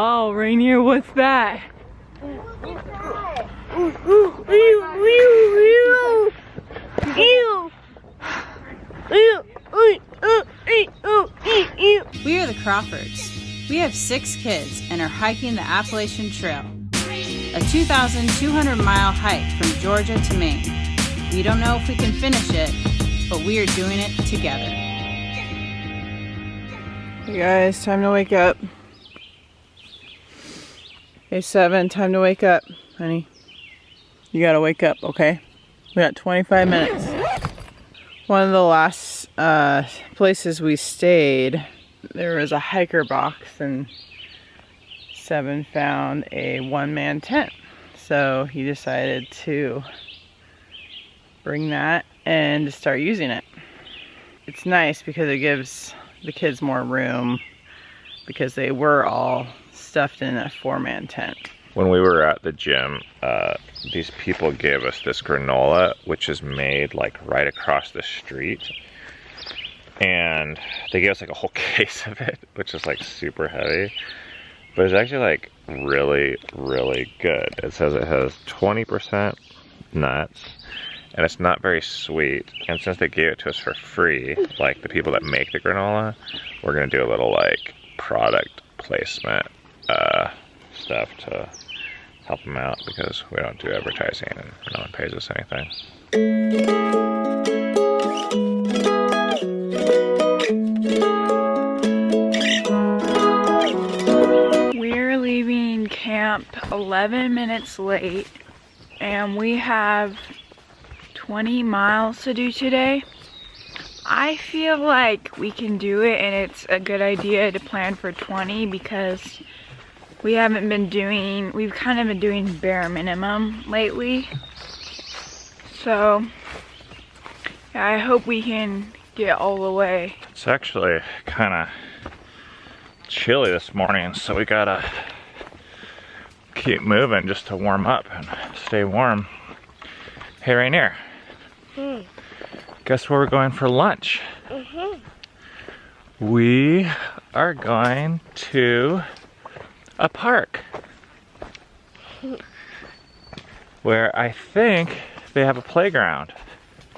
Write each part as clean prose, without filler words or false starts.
Oh, Rainier, what's that? We are the Crawfords. We have 6 kids and are hiking the Appalachian Trail, a 2,200-mile hike from Georgia to Maine. We don't know if we can finish it, but we are doing it together. Hey guys, time to wake up. Hey 7, time to wake up, honey. You gotta wake up, okay? We got 25 minutes. One of the last places we stayed, there was a hiker box and 7 found a one-man tent. So he decided to bring that and to start using it. It's nice because it gives the kids more room because they were all stuffed in a 4-man tent. When we were at the gym, these people gave us this granola, which is made like right across the street. And they gave us like a whole case of it, which is like super heavy. But it's actually like really, really good. It says it has 20% nuts and it's not very sweet. And since they gave it to us for free, like the people that make the granola, we're gonna do a little like product placement stuff to help them out because we don't do advertising and no one pays us anything. We're leaving camp 11 minutes late and we have 20 miles to do today. I feel like we can do it and it's a good idea to plan for 20 because we've kind of been doing bare minimum lately. So yeah, I hope we can get all the way. It's actually kind of chilly this morning, so we gotta keep moving just to warm up and stay warm. Hey Rainier, guess where we're going for lunch? We are going to a park where I think they have a playground.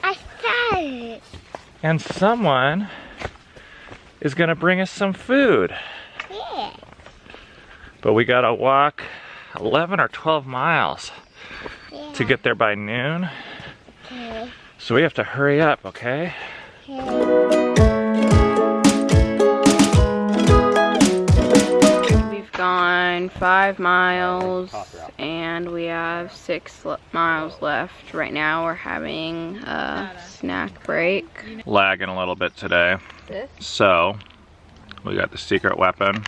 I saw it. And someone is gonna bring us some food. Yeah. But we gotta walk 11 or 12 miles to get there by noon. Okay. So we have to hurry up, okay? We've gone 5 miles and we have 6 miles left. Right now we're having a snack break. Lagging a little bit today. So we got the secret weapon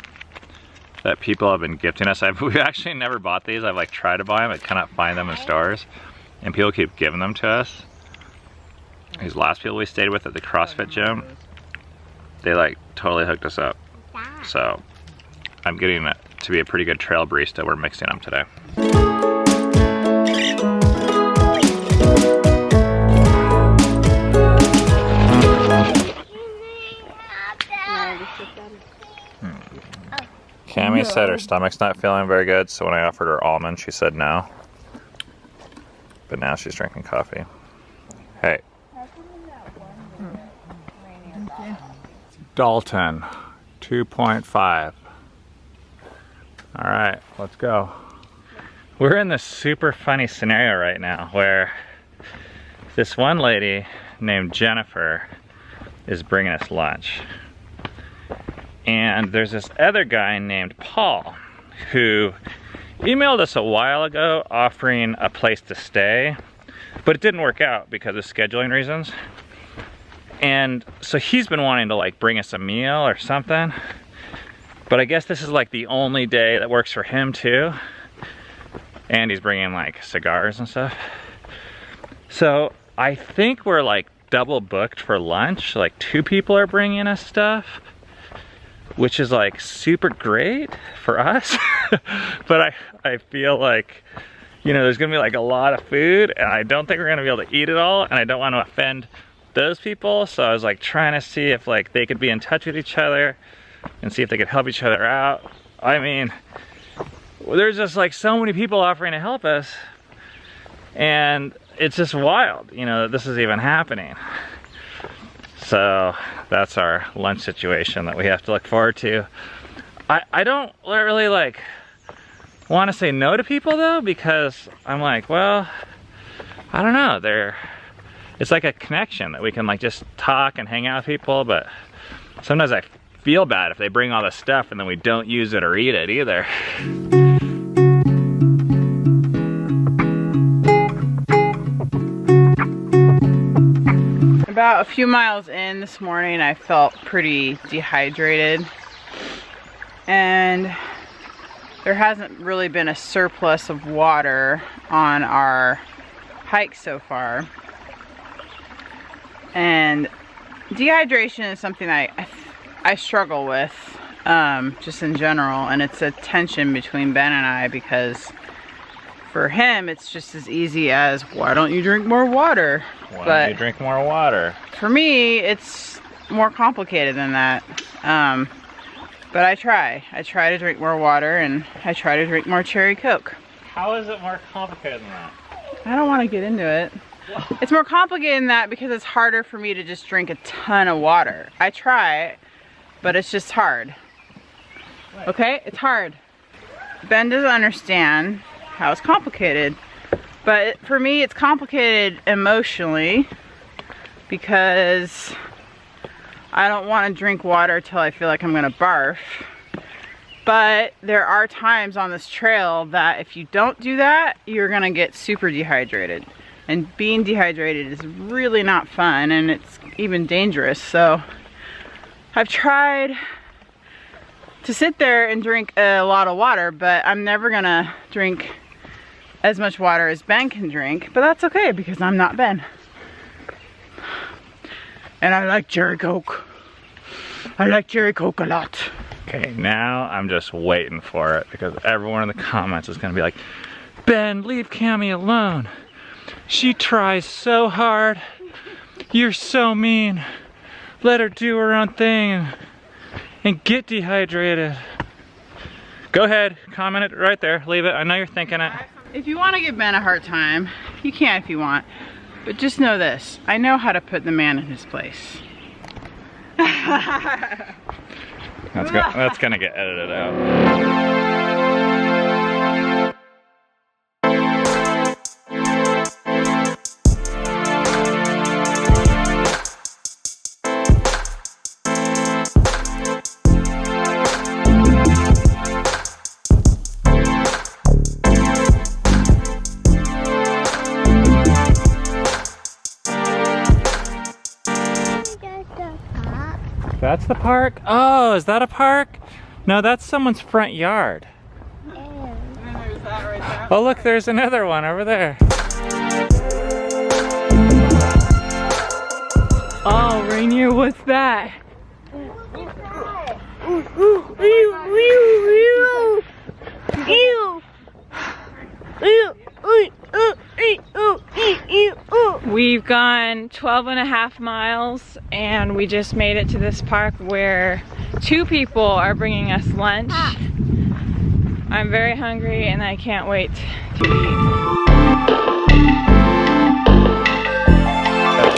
that people have been gifting us. We've actually never bought these. I've like tried to buy them. I cannot find them in stores. And people keep giving them to us. These last people we stayed with at the CrossFit gym, they like totally hooked us up. So I'm getting to be a pretty good trail barista. We're mixing them today. Cami said her stomach's not feeling very good, so when I offered her almond, she said no. But now she's drinking coffee. Hey. Dalton, 2.5. All right, let's go. We're in this super funny scenario right now where this one lady named Jennifer is bringing us lunch. And there's this other guy named Paul who emailed us a while ago offering a place to stay, but it didn't work out because of scheduling reasons. And so he's been wanting to like bring us a meal or something, but I guess this is like the only day that works for him too. And he's bringing like cigars and stuff. So I think we're like double booked for lunch. Like 2 people are bringing us stuff, which is like super great for us. But I feel like, you know, there's gonna be like a lot of food and I don't think we're gonna be able to eat it all, and I don't want to offend those people. So I was like trying to see if like they could be in touch with each other and see if they could help each other out. I mean, there's just like so many people offering to help us, and it's just wild, you know, that this is even happening. So that's our lunch situation that we have to look forward to. I don't really like want to say no to people though, because I'm like, well, I don't know, it's like a connection that we can like just talk and hang out with people, but sometimes I feel bad if they bring all this stuff and then we don't use it or eat it either. About a few miles in this morning, I felt pretty dehydrated, and there hasn't really been a surplus of water on our hike so far. And dehydration is something I struggle with, just in general, and it's a tension between Ben and I, because for him it's just as easy as, why don't you drink more water? Why don't you drink more water? For me, it's more complicated than that. But I try to drink more water, and I try to drink more cherry Coke. How is it more complicated than that? I don't want to get into it. It's more complicated than that because it's harder for me to just drink a ton of water. I try, but it's just hard. Okay? It's hard. Ben doesn't understand how it's complicated. But for me, it's complicated emotionally because I don't want to drink water till I feel like I'm gonna barf. But there are times on this trail that if you don't do that, you're gonna get super dehydrated. And being dehydrated is really not fun, and it's even dangerous. So I've tried to sit there and drink a lot of water, but I'm never gonna drink as much water as Ben can drink. But that's okay because I'm not Ben. And I like cherry Coke. I like cherry Coke a lot. Okay, now I'm just waiting for it because everyone in the comments is gonna be like, Ben, leave Cami alone. She tries so hard. You're so mean. Let her do her own thing and get dehydrated. Go ahead, comment it right there. Leave it. I know you're thinking it. If you want to give Ben a hard time, you can if you want. But just know this, I know how to put the man in his place. That's gonna get edited out. That's the park? Oh, is that a park? No, that's someone's front yard. And then there's that right there. Oh look, there's another one over there. Oh, Rainier, what's that? We've gone 12.5 miles and we just made it to this park where 2 people are bringing us lunch. I'm very hungry and I can't wait to eat.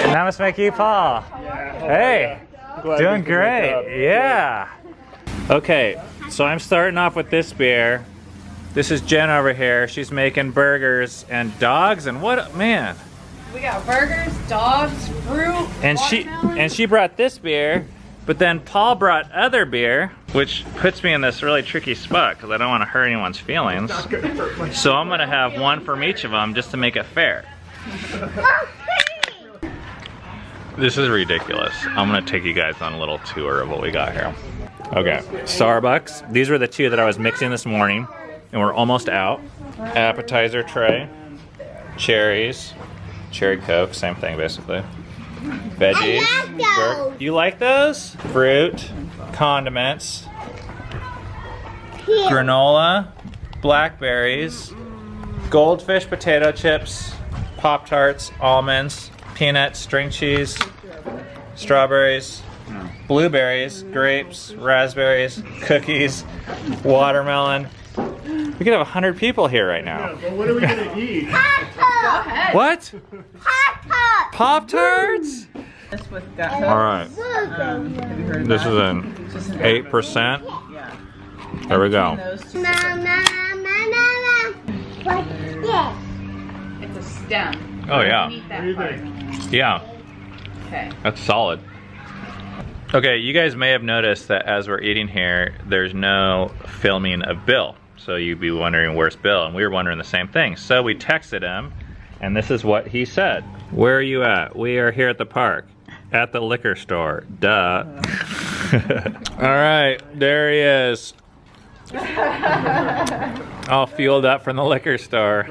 And that must make you Paul. Hey, doing great. Yeah. Okay, so I'm starting off with this beer. This is Jen over here. She's making burgers and dogs and what, man. We got burgers, dogs, fruit, And she brought this beer, but then Paul brought other beer, which puts me in this really tricky spot because I don't want to hurt anyone's feelings. So I'm gonna have one from each of them just to make it fair. This is ridiculous. I'm gonna take you guys on a little tour of what we got here. Okay, Starbucks. These were the 2 that I was mixing this morning, and we're almost out. Appetizer tray, cherries, cherry Coke, same thing basically. Veggies. I like those. You like those? Fruit, condiments, granola, blackberries, goldfish potato chips, Pop-Tarts, almonds, peanuts, string cheese, strawberries, Blueberries, grapes, raspberries, cookies, watermelon. We could have 100 people here right now. Yeah, but what are we gonna eat? What? Pop-Tarts? This with gut All right. Have you heard of This that? is an 8%. Yeah. There we go. Those two Mama, mama, what's this? It's a stem. Oh yeah. Eat What that do you part. think? Yeah, Okay. that's solid. Okay, you guys may have noticed that as we're eating here, there's no filming of Bill. So you'd be wondering, where's Bill? And we were wondering the same thing. So we texted him, and this is what he said. Where are you at? We are here at the park. At the liquor store. Duh. All right, there he is. All fueled up from the liquor store.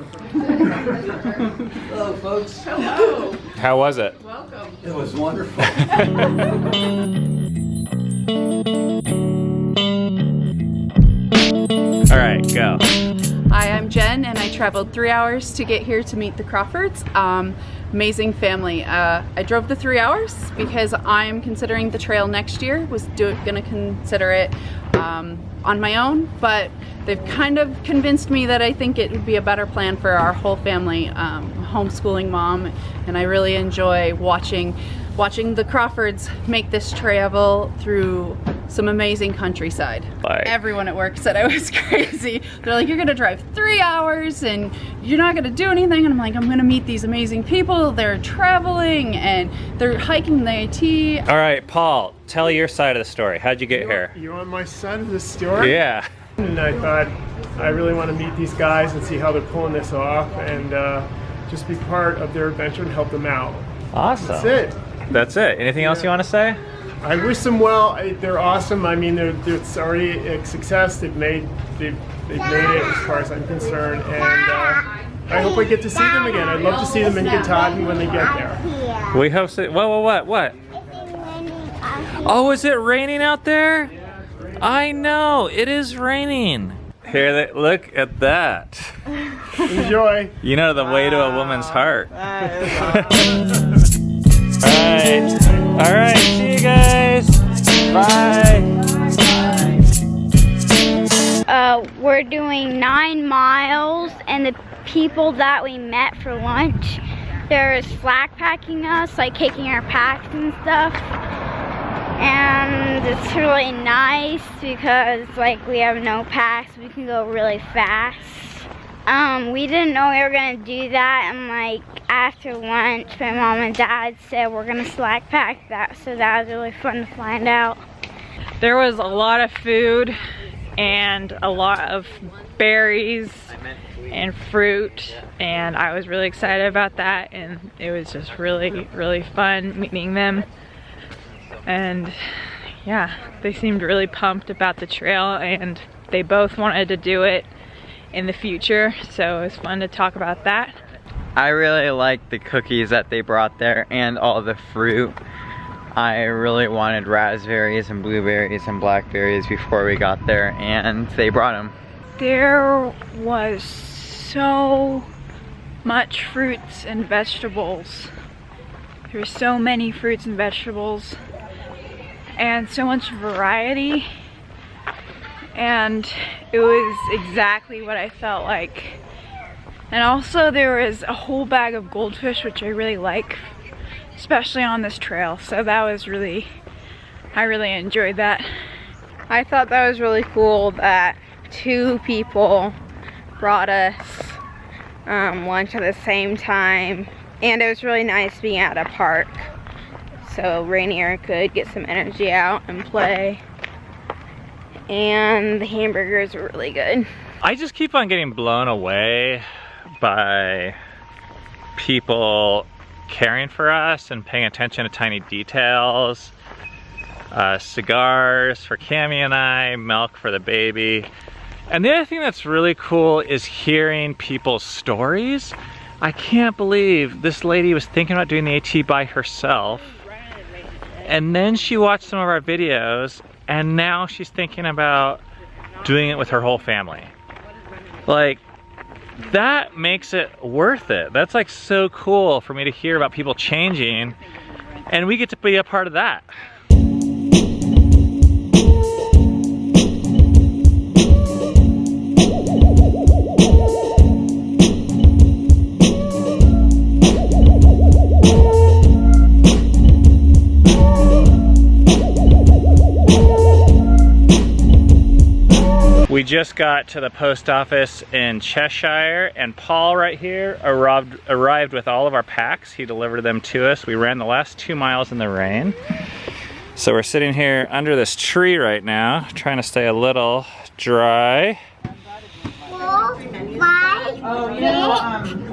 Hello, folks. Hello. How was it? Welcome. It was wonderful. All right, go. Hi, I'm Jen, and I traveled 3 hours to get here to meet the Crawfords. Amazing family. I drove the 3 hours because I'm considering the trail next year. Was gonna consider it on my own, but they've kind of convinced me that I think it would be a better plan for our whole family. Homeschooling mom, and I really enjoy watching the Crawfords make this travel through some amazing countryside. Like- Everyone at work said I was crazy. They're like, you're gonna drive 3 hours and you're not gonna do anything. And I'm like, I'm gonna meet these amazing people. They're traveling and they're hiking the AT. All right, Paul, tell your side of the story. How'd you get here? You on my side of the story? Yeah. And I thought, I really want to meet these guys and see how they're pulling this off, and just be part of their adventure and help them out. Awesome. That's it. That's it. Anything else you want to say? I wish them well. They're awesome. I mean, it's already a success. They've made it as far as I'm concerned, and I hope I get to see them again. I'd love to see them in Katahdin when they get there. We hope so. What? Oh, is it raining out there? I know, it is raining. Here, look at that. Enjoy. You know the way to a woman's heart. That is awesome. All right, see you guys. Bye. We're doing 9 miles, and the people that we met for lunch, they're slackpacking us, like taking our packs and stuff. And it's really nice because like we have no packs, we can go really fast. We didn't know we were gonna do that, and like after lunch my mom and dad said we're gonna slack pack that, so that was really fun to find out. There was a lot of food and a lot of berries and fruit, and I was really excited about that, and it was just really fun meeting them. And yeah, they seemed really pumped about the trail, and they both wanted to do it in the future, so it was fun to talk about that. I really liked the cookies that they brought there and all the fruit. I really wanted raspberries and blueberries and blackberries before we got there, and they brought them. There was so much fruits and vegetables. There were so many fruits and vegetables and so much variety, and it was exactly what I felt like. And also there was a whole bag of goldfish, which I really like, especially on this trail, so that was I really enjoyed that. I thought that was really cool that 2 people brought us lunch at the same time, and it was really nice being at a park so Rainier could get some energy out and play, and the hamburgers were really good. I just keep on getting blown away by people caring for us and paying attention to tiny details. Cigars for Cammie and I, milk for the baby. And the other thing that's really cool is hearing people's stories. I can't believe this lady was thinking about doing the AT by herself, and then she watched some of our videos, and now she's thinking about doing it with her whole family. Like, that makes it worth it. That's like so cool for me to hear about people changing, and we get to be a part of that. just got to the post office in Cheshire, and Paul right here arrived with all of our packs. He delivered them to us. We ran the last 2 miles in the rain. So we're sitting here under this tree right now, trying to stay a little dry. 4, 5, 6, 7,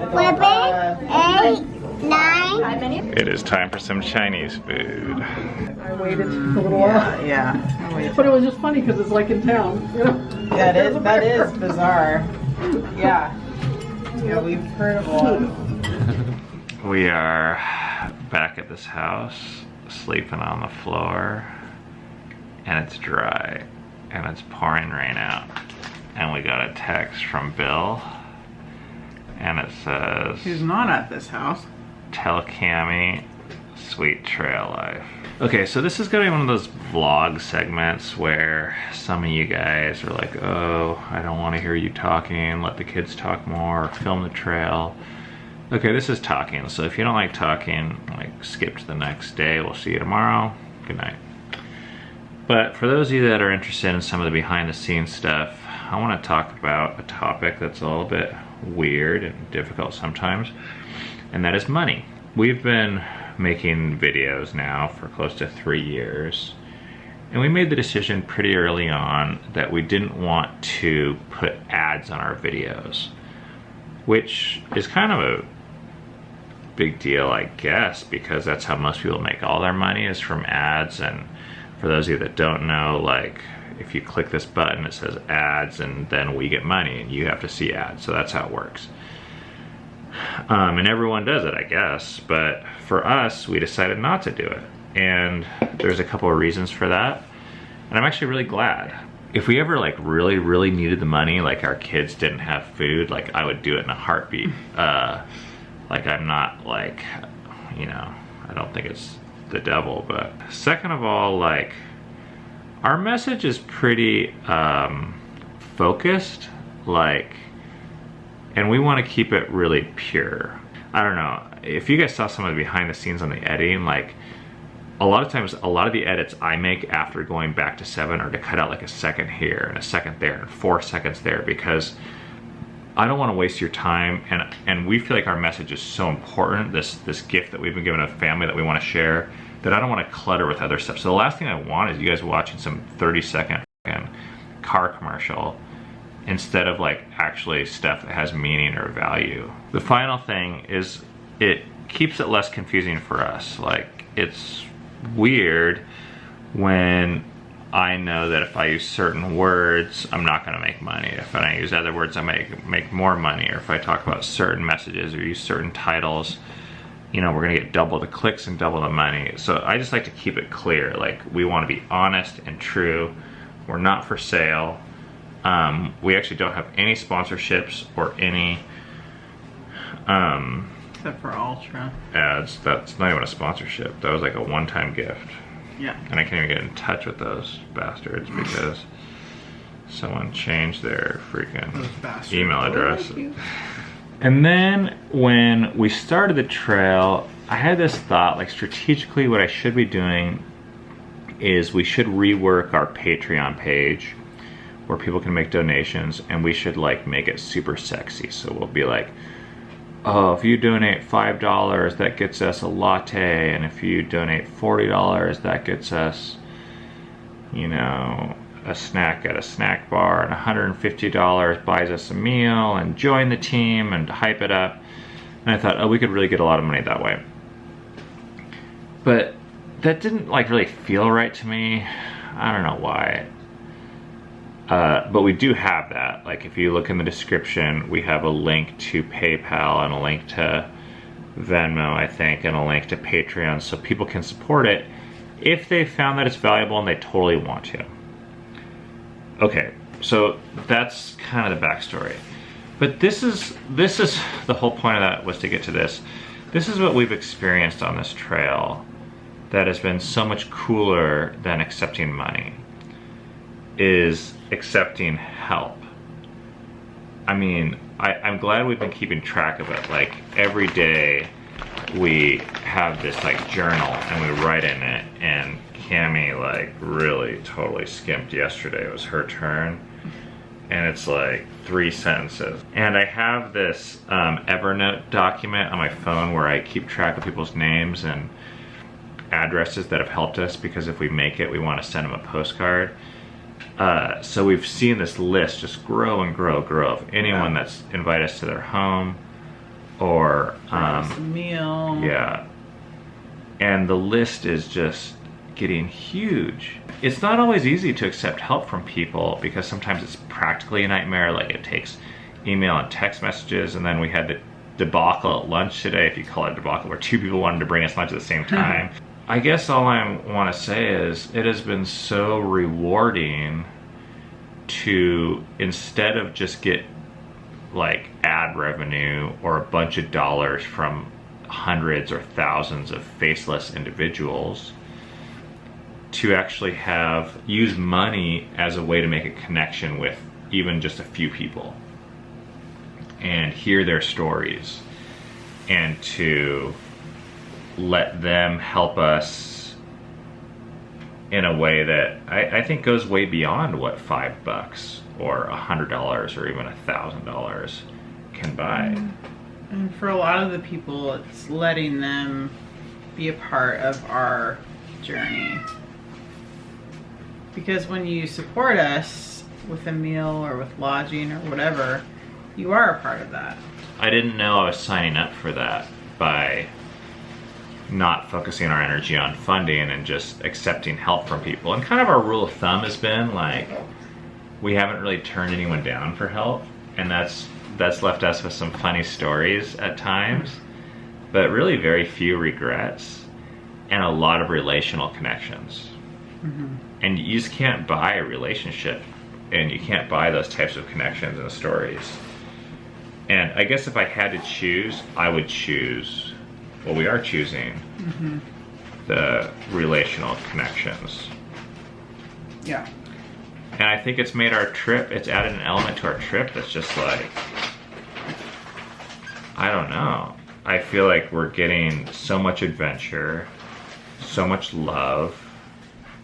8, 9. It is time for some Chinese food. I waited a little while. Yeah. But it was just funny because it's like in town, you know? That is bizarre. Yeah. Yeah, we've heard of a lot. We are back at this house, sleeping on the floor, and it's dry, and it's pouring rain out. And we got a text from Bill, and it says, Who's not at this house? "Tell Cammie, sweet trail life." Okay, so this is gonna be one of those vlog segments where some of you guys are like, oh, I don't wanna hear you talking, let the kids talk more, or film the trail. Okay, this is talking, so if you don't like talking, like skip to the next day. We'll see you tomorrow. Good night. But for those of you that are interested in some of the behind the scenes stuff, I wanna talk about a topic that's a little bit weird and difficult sometimes, and that is money. We've been making videos now for close to 3 years, and we made the decision pretty early on that we didn't want to put ads on our videos, which is kind of a big deal, I guess, because that's how most people make all their money, is from ads. And for those of you that don't know, like, if you click this button, it says ads, and then we get money and you have to see ads. So that's how it works. And everyone does it, I guess, but for us, we decided not to do it. And there's a couple of reasons for that, and I'm actually really glad. If we ever like really needed the money, like our kids didn't have food, like I would do it in a heartbeat. Like I'm not like, you know, I don't think it's the devil. But second of all, like our message is pretty focused, like, and we want to keep it really pure. I don't know, if you guys saw some of the behind the scenes on the editing, like a lot of times, a lot of the edits I make after going back to 7 are to cut out like a second here and a second there and 4 seconds there, because I don't want to waste your time, and we feel like our message is so important, this gift that we've been given a family that we want to share, that I don't want to clutter with other stuff. So the last thing I want is you guys watching some 30-second car commercial instead of like actually stuff that has meaning or value. The final thing is it keeps it less confusing for us. Like, it's weird when I know that if I use certain words, I'm not gonna make money. If I use other words, I make more money. Or if I talk about certain messages or use certain titles, you know, we're gonna get double the clicks and double the money. So I just like to keep it clear. Like, we wanna be honest and true. We're not for sale. We actually don't have any sponsorships or any Except for Ultra. ads. That's not even a sponsorship. That was like a one-time gift. Yeah. And I can't even get in touch with those bastards because someone changed their freaking email address. And then when we started the trail, I had this thought, like strategically what I should be doing is we should rework our Patreon page where people can make donations, and we should like make it super sexy. So we'll be like, oh, if you donate $5, that gets us a latte, and if you donate $40, that gets us, you know, a snack at a snack bar, and $150 buys us a meal, and join the team, and to hype it up. And I thought, oh, we could really get a lot of money that way. But that didn't like really feel right to me. I don't know why. But we do have that. Like, if you look in the description, we have a link to PayPal and a link to Venmo, I think, and a link to Patreon, so people can support it if they found that it's valuable and they totally want to. Okay, so that's kind of the backstory. But this is the whole point of that, was to get to this. This is what we've experienced on this trail that has been so much cooler than accepting money, is accepting help. I mean, I'm glad we've been keeping track of it. Like, every day we have this like journal and we write in it, and Cammie like really totally skimped yesterday. It was her turn, and it's like 3 sentences. And I have this Evernote document on my phone where I keep track of people's names and addresses that have helped us, because if we make it, we want to send them a postcard. So we've seen this list just grow and grow of anyone that's invited us to their home or a meal. Yeah. And the list is just getting huge. It's not always easy to accept help from people, because sometimes it's practically a nightmare. Like, it takes email and text messages, and then we had the debacle at lunch today, if you call it a debacle, where 2 people wanted to bring us lunch at the same time. I guess all I want to say is it has been so rewarding to, instead of just get like ad revenue or a bunch of dollars from hundreds or thousands of faceless individuals, to actually use money as a way to make a connection with even just a few people and hear their stories, and to let them help us in a way that I think goes way beyond what $5 or $100 or even $1,000 can buy. And for a lot of the people, it's letting them be a part of our journey. Because when you support us with a meal or with lodging or whatever, you are a part of that. I didn't know I was signing up for that by not focusing our energy on funding and just accepting help from people. And kind of our rule of thumb has been like, we haven't really turned anyone down for help, and that's left us with some funny stories at times, but really very few regrets and a lot of relational connections. And you just can't buy a relationship, and you can't buy those types of connections and stories. And I guess if I had to choose, I would choose, well, we are choosing the relational connections. Yeah. And I think it's made our trip, it's added an element to our trip that's just like, I don't know. I feel like we're getting so much adventure, so much love,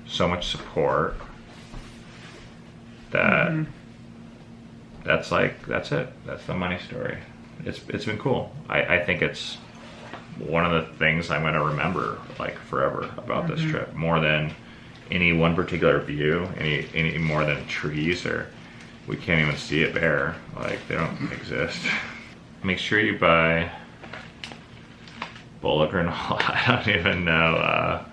so much support, that that's it. That's the money story. It's been cool. I think it's one of the things I'm gonna remember like forever about this trip, more than any one particular view, any more than trees, or we can't even see a bear. Like, they don't exist. Make sure you buy bowl of granola. I don't even know.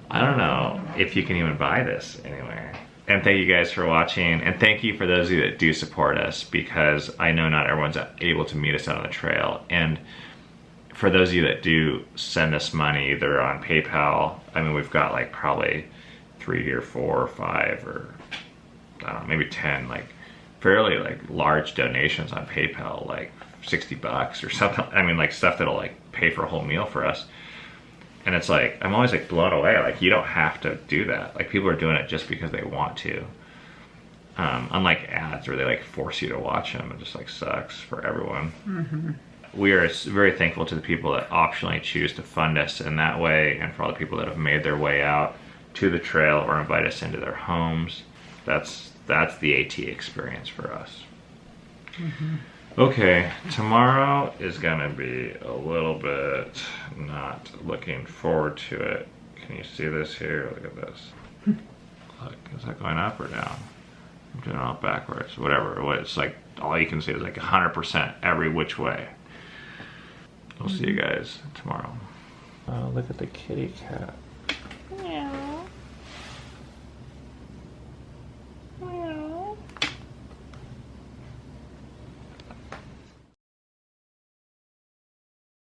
I don't know if you can even buy this anywhere. And thank you guys for watching, and thank you for those of you that do support us, because I know not everyone's able to meet us out on the trail. And for those of you that do send us money, either on PayPal, I mean, we've got like probably 3 or 4 or 5 or I don't know, maybe 10 like fairly like large donations on PayPal, like $60 or something. I mean, like stuff that'll like pay for a whole meal for us. And it's like, I'm always like blown away. Like, you don't have to do that. Like, people are doing it just because they want to. Unlike ads where they like force you to watch them. It just like sucks for everyone. We are very thankful to the people that optionally choose to fund us in that way, and for all the people that have made their way out to the trail or invite us into their homes. That's the AT experience for us. Okay, tomorrow is gonna be a little bit not looking forward to it. Can you see this here? Look at this. Look, is that going up or down? I'm doing it all backwards. Whatever. It's like all you can see is like 100% every which way. We'll see you guys tomorrow. Oh, look at the kitty cat.